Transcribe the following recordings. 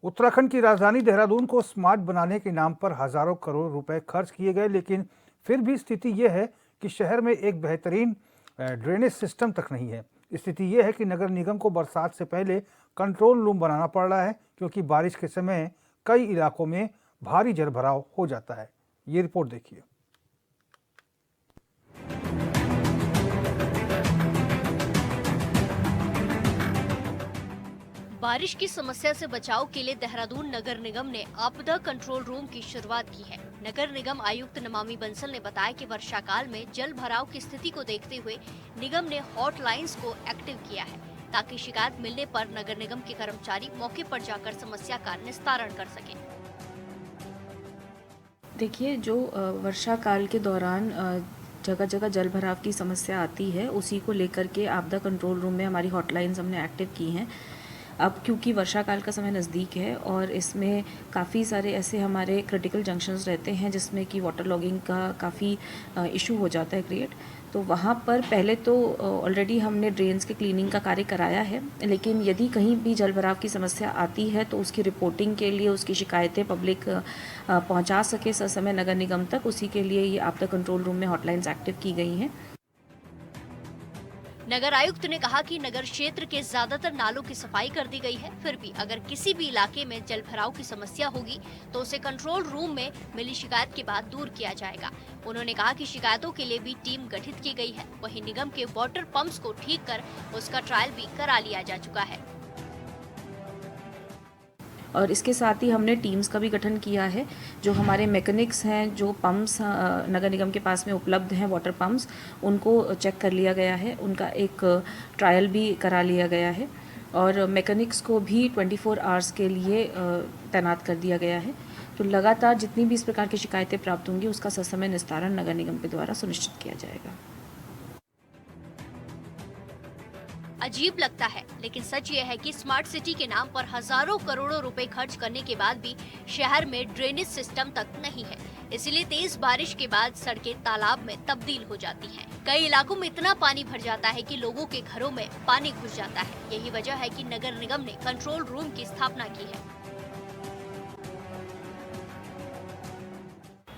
उत्तराखंड की राजधानी देहरादून को स्मार्ट बनाने के नाम पर हजारों करोड़ रुपए खर्च किए गए, लेकिन फिर भी स्थिति यह है कि शहर में एक बेहतरीन ड्रेनेज सिस्टम तक नहीं है। स्थिति यह है कि नगर निगम को बरसात से पहले कंट्रोल रूम बनाना पड़ रहा है, क्योंकि बारिश के समय कई इलाकों में भारी जलभराव हो जाता है। ये रिपोर्ट देखिए। बारिश की समस्या से बचाव के लिए देहरादून नगर निगम ने आपदा कंट्रोल रूम की शुरुआत की है। नगर निगम आयुक्त नमामि बंसल ने बताया कि वर्षा काल में जल भराव की स्थिति को देखते हुए निगम ने हॉटलाइंस को एक्टिव किया है, ताकि शिकायत मिलने पर नगर निगम के कर्मचारी मौके पर जाकर समस्या का निस्तारण कर सकें। देखिए, जो वर्षा काल के दौरान जगह जगह जल भराव की समस्या आती है, उसी को लेकर के आपदा कंट्रोल रूम में हमारी हॉटलाइंस हमने एक्टिव की हैं। अब क्योंकि वर्षा काल का समय नज़दीक है और इसमें काफ़ी सारे ऐसे हमारे क्रिटिकल जंक्शंस रहते हैं जिसमें कि वाटर लॉगिंग का काफ़ी इशू हो जाता है क्रिएट। तो वहाँ पर पहले तो ऑलरेडी हमने ड्रेन्स के क्लीनिंग का कार्य कराया है, लेकिन यदि कहीं भी जल भराव की समस्या आती है तो उसकी रिपोर्टिंग के लिए, उसकी शिकायतें पब्लिक पहुँचा सके समय नगर निगम तक, उसी के लिए ये आपदा कंट्रोल रूम में हॉटलाइंस एक्टिव की गई हैं। नगर आयुक्त ने कहा कि नगर क्षेत्र के ज्यादातर नालों की सफाई कर दी गई है। फिर भी अगर किसी भी इलाके में जल भराव की समस्या होगी तो उसे कंट्रोल रूम में मिली शिकायत के बाद दूर किया जाएगा। उन्होंने कहा कि शिकायतों के लिए भी टीम गठित की गई है। वहीं निगम के वाटर पंप्स को ठीक कर उसका ट्रायल भी करा लिया जा चुका है। और इसके साथ ही हमने टीम्स का भी गठन किया है। जो हमारे मैकेनिक्स हैं, जो पंप्स नगर निगम के पास में उपलब्ध हैं, वाटर पंप्स, उनको चेक कर लिया गया है, उनका एक ट्रायल भी करा लिया गया है और मैकेनिक्स को भी 24 आवर्स के लिए तैनात कर दिया गया है। तो लगातार जितनी भी इस प्रकार की शिकायतें प्राप्त होंगी उसका ससमय निस्तारण नगर निगम के द्वारा सुनिश्चित किया जाएगा। अजीब लगता है, लेकिन सच ये है कि स्मार्ट सिटी के नाम पर हजारों करोड़ों रुपए खर्च करने के बाद भी शहर में ड्रेनेज सिस्टम तक नहीं है। इसलिए तेज बारिश के बाद सड़कें तालाब में तब्दील हो जाती हैं। कई इलाकों में इतना पानी भर जाता है कि लोगों के घरों में पानी घुस जाता है। यही वजह है कि नगर निगम ने कंट्रोल रूम की स्थापना की है।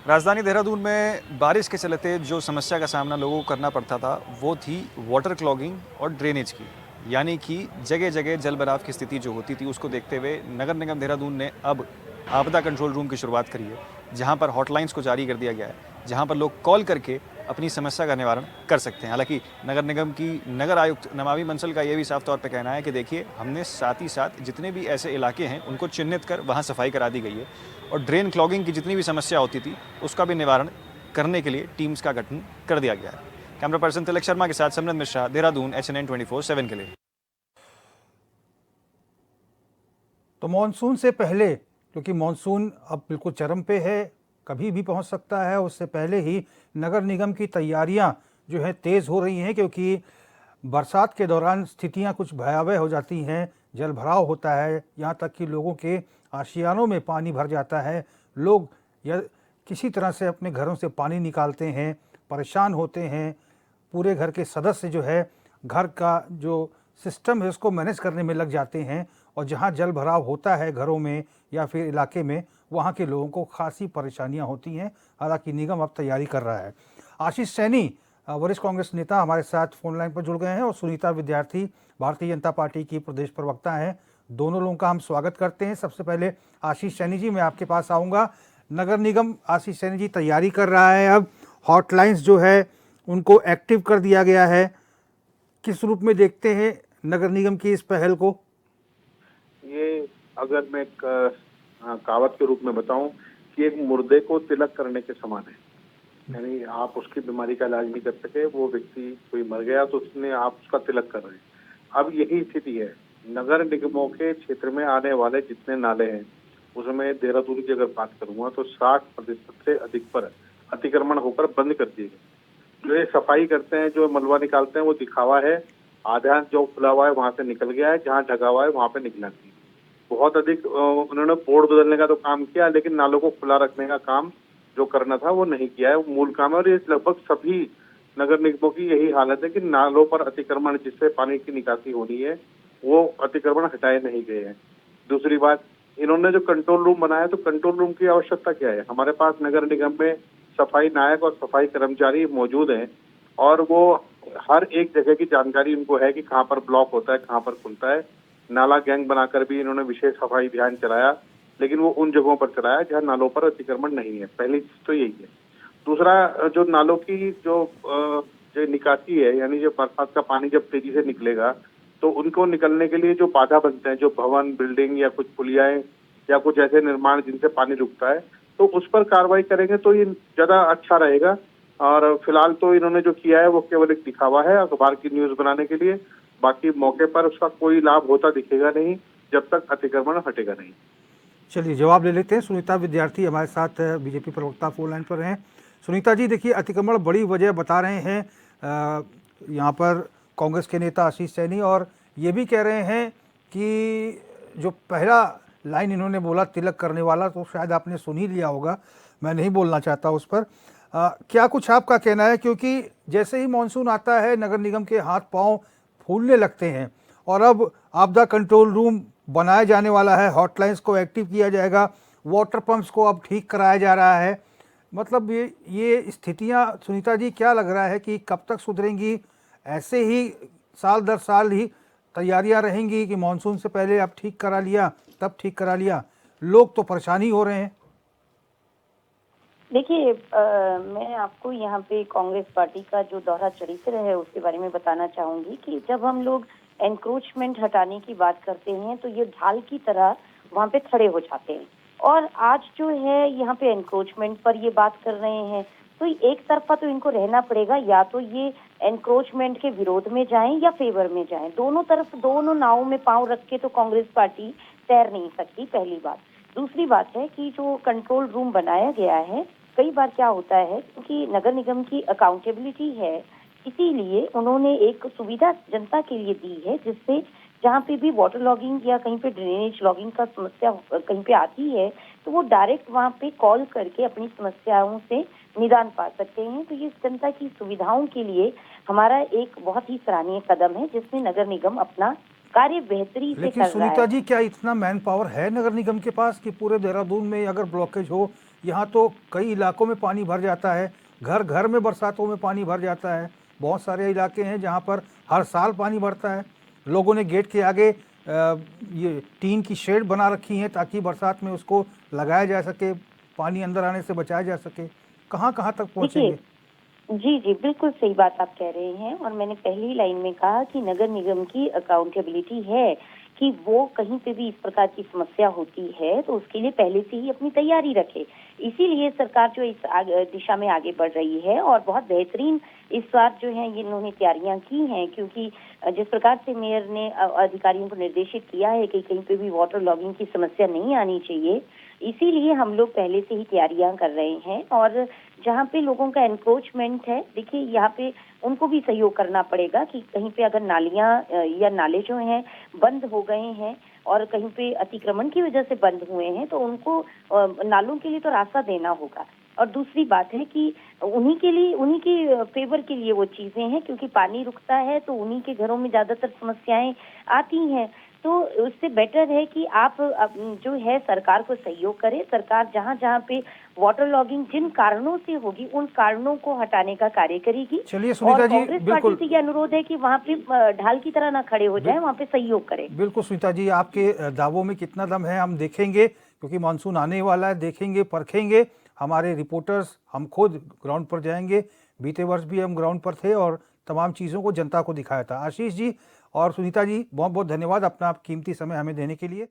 राजधानी देहरादून में बारिश के चलते जो समस्या का सामना लोगों को करना पड़ता था वो थी वाटर क्लॉगिंग और ड्रेनेज की, यानी कि जगह जगह जल भराव की स्थिति जो होती थी उसको देखते हुए नगर निगम देहरादून ने अब आपदा कंट्रोल रूम की शुरुआत करी है, जहां पर हॉटलाइंस को जारी कर दिया गया है, जहां पर लोग कॉल करके अपनी समस्या का निवारण कर सकते हैं। हालांकि नगर निगम की नगर आयुक्त नमामि बंसल का ये भी साफ तौर पर कहना है कि देखिए, हमने साथ ही साथ जितने भी ऐसे इलाके हैं उनको चिन्हित कर वहाँ सफाई करा दी गई है और ड्रेन क्लॉगिंग की जितनी भी समस्या होती थी उसका भी निवारण करने के लिए टीम्स का गठन कर दिया गया है। कैमरा पर्सन तिलक शर्मा के साथ समृद्ध मिश्रा, देहरादून, HNN 24/7 के लिए। तो मॉनसून से पहले, क्योंकि मॉनसून अब बिल्कुल चरम पे है, कभी भी पहुंच सकता है, उससे पहले ही नगर निगम की तैयारियां जो है तेज़ हो रही हैं, क्योंकि बरसात के दौरान स्थितियां कुछ भयावह हो जाती हैं। जल भराव होता है, यहाँ तक कि लोगों के आशियानों में पानी भर जाता है। लोग या किसी तरह से अपने घरों से पानी निकालते हैं, परेशान होते हैं। पूरे घर के सदस्य जो है घर का जो सिस्टम है उसको मैनेज करने में लग जाते हैं, और जहाँ जल भराव होता है घरों में या फिर इलाके में, वहाँ के लोगों को खासी परेशानियाँ होती हैं। हालांकि निगम अब तैयारी कर रहा है। आशीष सैनी वरिष्ठ कांग्रेस नेता हमारे साथ फोन लाइन पर जुड़ गए हैं, और सुनीता विद्यार्थी भारतीय जनता पार्टी की प्रदेश प्रवक्ता हैं। दोनों लोगों का हम स्वागत करते हैं। सबसे पहले आशीष सैनी जी, मैं आपके पास आऊँगा। नगर निगम, आशीष सैनी जी, तैयारी कर रहा है, अब हॉटलाइंस जो है उनको एक्टिव कर दिया गया है। किस रूप में देखते हैं नगर निगम की इस पहल को? ये अगर मैं एक कहावत के रूप में बताऊं कि एक मुर्दे को तिलक करने के समान है। यानी आप उसकी बीमारी का इलाज नहीं कर सके, वो व्यक्ति कोई मर गया तो उसने आप उसका तिलक कर रहे हैं। अब यही स्थिति है। नगर निगमों के क्षेत्र में आने वाले जितने नाले हैं उसमें देहरादून की अगर बात करूंगा तो 60% से अधिक पर अतिक्रमण होकर बंद कर दिए गए। जो ये सफाई करते हैं, जो मलबा निकालते हैं, वो दिखावा है। आधा जो खुला हुआ है वहां से निकल गया है, जहाँ ढका हुआ है वहां पे निकला नहीं। बहुत अधिक उन्होंने बोर्ड बदलने का तो काम किया, लेकिन नालों को खुला रखने का काम जो करना था वो नहीं किया है। वो मूल काम है, और ये लगभग सभी नगर निगमों की यही हालत है कि नालों पर अतिक्रमण, जिससे पानी की निकासी होनी है, वो अतिक्रमण हटाए नहीं गए हैं। दूसरी बात, इन्होंने जो कंट्रोल रूम बनाया, तो कंट्रोल रूम की आवश्यकता क्या है? हमारे पास नगर निगम में सफाई नायक और सफाई कर्मचारी मौजूद हैं और वो हर एक जगह की जानकारी उनको है कि कहाँ पर ब्लॉक होता है, कहाँ पर खुलता है। नाला गैंग बनाकर भी इन्होंने विशेष सफाई अभियान चलाया, लेकिन वो उन जगहों पर चलाया जहाँ नालों पर अतिक्रमण नहीं है। पहली चीज तो यही है। दूसरा, जो नालों की जो निकासी है, यानी जो बरसात का पानी जब तेजी से निकलेगा, तो उनको निकलने के लिए जो बाधा बनते हैं, जो भवन, बिल्डिंग या कुछ पुलियाएं या कुछ ऐसे निर्माण जिनसे पानी रुकता है, तो उस पर कार्रवाई करेंगे तो ये ज्यादा अच्छा रहेगा। और फिलहाल तो इन्होंने जो किया है वो केवल एक दिखावा है अखबार की न्यूज बनाने के लिए। बाकी मौके पर उसका कोई लाभ होता दिखेगा नहीं जब तक अतिक्रमण हटेगा नहीं। चलिए जवाब ले लेते हैं। सुनीता विद्यार्थी हमारे साथ बीजेपी प्रवक्ता फोन लाइन पर हैं। सुनीता जी, देखिए अतिक्रमण बड़ी वजह बता रहे हैं यहाँ पर कांग्रेस के नेता आशीष सैनी, और ये भी कह रहे हैं कि जो पहला लाइन इन्होंने बोला तिलक करने वाला, तो शायद आपने सुन ही लिया होगा, मैं नहीं बोलना चाहता उस पर। क्या कुछ आपका कहना है? क्योंकि जैसे ही मानसून आता है नगर निगम के हाथ पांव फूलने लगते हैं और अब आपदा कंट्रोल रूम बनाया जाने वाला है, हॉटलाइंस को एक्टिव किया जाएगा, वाटर पंप्स को अब ठीक कराया जा रहा है। मतलब ये स्थितियां सुनीता जी, क्या लग रहा है कि कब तक सुधरेंगी? ऐसे ही साल दर साल ही तैयारियां रहेंगी कि मानसून से पहले अब ठीक करा लिया, तब ठीक करा लिया? लोग तो परेशान ही हो रहे हैं। देखिए, मैं आपको यहाँ पे कांग्रेस पार्टी का जो दोहरा चरित्र है उसके बारे में बताना चाहूंगी कि जब हम लोग एनक्रोचमेंट हटाने की बात करते हैं तो ये ढाल की तरह वहाँ पे खड़े हो जाते हैं, और आज जो है यहाँ पे एनक्रोचमेंट पर ये बात कर रहे हैं, तो एक तरफा तो इनको रहना पड़ेगा, या तो ये एनक्रोचमेंट के विरोध में जाएं या फेवर में जाएं। दोनों तरफ, दोनों नावों में पांव रख के तो कांग्रेस पार्टी तैर नहीं सकती, पहली बात। दूसरी बात है कि जो कंट्रोल रूम बनाया गया है, कई बार क्या होता है क्योंकि नगर निगम की अकाउंटेबिलिटी है, इसीलिए उन्होंने एक सुविधा जनता के लिए दी है, जिससे जहाँ पे भी वाटर लॉगिंग या कहीं पे ड्रेनेज लॉगिंग का समस्या कहीं पे आती है, तो वो डायरेक्ट वहाँ पे कॉल करके अपनी समस्याओं से निदान पा सकते हैं। तो ये जनता की सुविधाओं के लिए हमारा एक बहुत ही सराहनीय कदम है, जिसमें नगर निगम अपना कार्य बेहतरी से लेकिन कर रहा सुनीता है। जी, क्या इतना मैन पावर है नगर निगम के पास कि पूरे देहरादून में अगर ब्लॉकेज हो? यहाँ तो कई इलाकों में पानी भर जाता है, घर घर में बरसातों में पानी भर जाता है। बहुत सारे इलाके हैं जहाँ पर हर साल पानी भरता है। लोगों ने गेट के आगे ये टीन की शेड बना रखी हैं ताकि बरसात में उसको लगाया जा सके, पानी अंदर आने से बचाया जा सके। कहाँ कहाँ तक पहुँचेंगे? जी जी, बिल्कुल सही बात आप कह रहे हैं, और मैंने पहली लाइन में कहा कि नगर निगम की अकाउंटेबिलिटी है कि वो कहीं पे भी इस प्रकार की समस्या होती है तो उसके लिए पहले से ही अपनी तैयारी रखे। इसीलिए सरकार जो इस दिशा में आगे बढ़ रही है, और बहुत बेहतरीन इस बार जो है ये इन्होंने तैयारियां की हैं, क्योंकि जिस प्रकार से मेयर ने अधिकारियों को निर्देशित किया है कि कहीं पे भी वाटर लॉगिंग की समस्या नहीं आनी चाहिए, इसीलिए हम लोग पहले से ही तैयारियां कर रहे हैं। और जहाँ पे लोगों का एनक्रोचमेंट है, देखिए यहाँ पे उनको भी सहयोग करना पड़ेगा कि कहीं पे अगर नालियां या नाले जो हैं बंद हो गए हैं और कहीं पे अतिक्रमण की वजह से बंद हुए हैं, तो उनको नालों के लिए तो रास्ता देना होगा। और दूसरी बात है कि उन्हीं के लिए, उन्हीं के फेवर के लिए वो चीजें हैं, क्योंकि पानी रुकता है तो उन्हीं के घरों में ज्यादातर समस्याएं आती हैं। तो उससे बेटर है कि आप जो है सरकार को सहयोग करें। सरकार जहाँ जहाँ पे वाटर लॉगिंग जिन कारणों से होगी उन कारणों को हटाने का कार्य करेगी। चलिए सुनीता जी, कांग्रेस पार्टी से ये अनुरोध है कि वहाँ पे ढाल की तरह ना खड़े हो जाए, वहाँ पे सहयोग करें। बिल्कुल सुनीता जी, आपके दावों में कितना दम है हम देखेंगे, क्योंकि मानसून आने वाला है। देखेंगे, परखेंगे। हमारे रिपोर्टर्स, हम खुद ग्राउंड पर जाएंगे। बीते वर्ष भी हम ग्राउंड पर थे और तमाम चीज़ों को जनता को दिखाया था। आशीष जी और सुनीता जी, बहुत बहुत धन्यवाद अपना कीमती समय हमें देने के लिए।